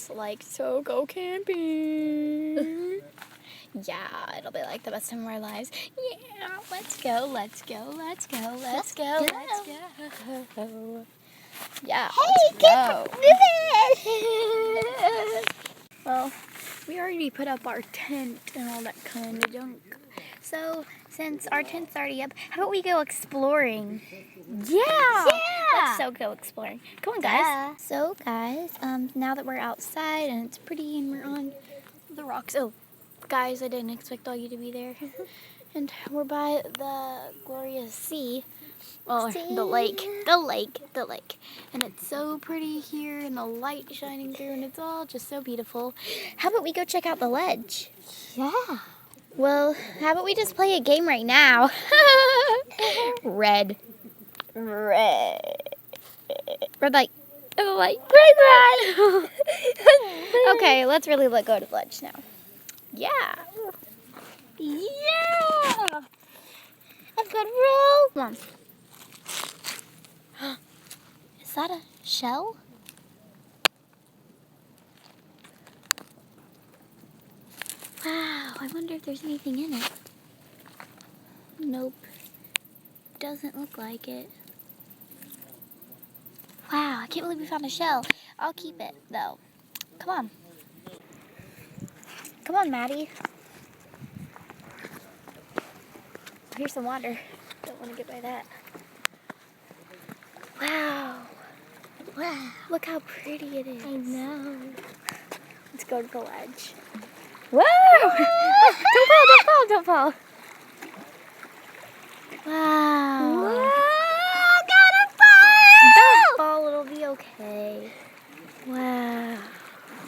it's like, so go camping. Yeah, it'll be like the best time of our lives. Yeah, let's go, let's go, let's go, let's go, let's go. Yeah, let's go. Well, we already put up our tent and all that kind of junk. So, since our tent's already up, how about we go exploring? Yeah! Let's so go exploring. Come on, guys. Yeah. So, guys, now that we're outside and it's pretty and we're on the rocks. Oh, guys, I didn't expect all you to be there. And we're by the glorious sea. Well, the lake. And it's so pretty here and the light shining through and it's all just so beautiful. How about we go check out the ledge? Yeah. Well, how about we just play a game right now? Red light. Red light. Okay, let's really go to the ledge now. Yeah. I've got roll. Come on. Is that a shell? Wow, I wonder if there's anything in it. Nope. Doesn't look like it. Wow, I can't believe we found a shell. I'll keep it, though. Come on. Come on, Maddie. Here's some water. Don't want to get by that. Wow. Wow. Look how pretty it is. I know. Let's go to the ledge. Whoa! Don't fall. Wow. Whoa, gotta fall! Don't fall, it'll be okay. Wow.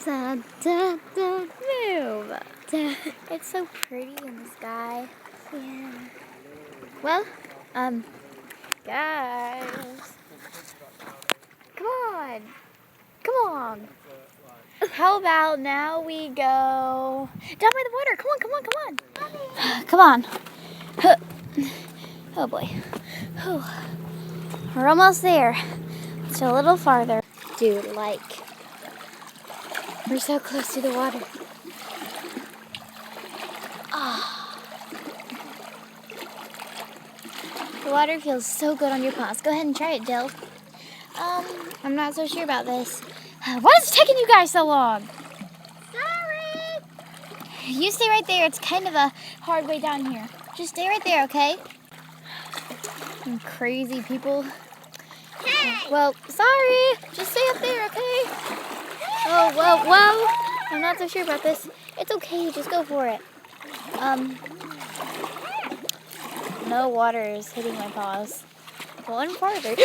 Da, da, da, Move. da. It's so pretty in the sky. Yeah. Well, guys. Come on. How about now we go down by the water? Come on. Oh boy. Whew. We're almost there. Just a little farther. Dude, we're so close to the water. The water feels so good on your paws. Go ahead and try it, Jill. I'm not so sure about this. Why is it taking you guys so long? Sorry. You stay right there. It's kind of a hard way down here. Just stay right there, okay? You crazy people. Hey. Well, sorry. Just stay up there, okay? Oh, well. I'm not so sure about this. It's okay. Just go for it. No water is hitting my paws. Going farther.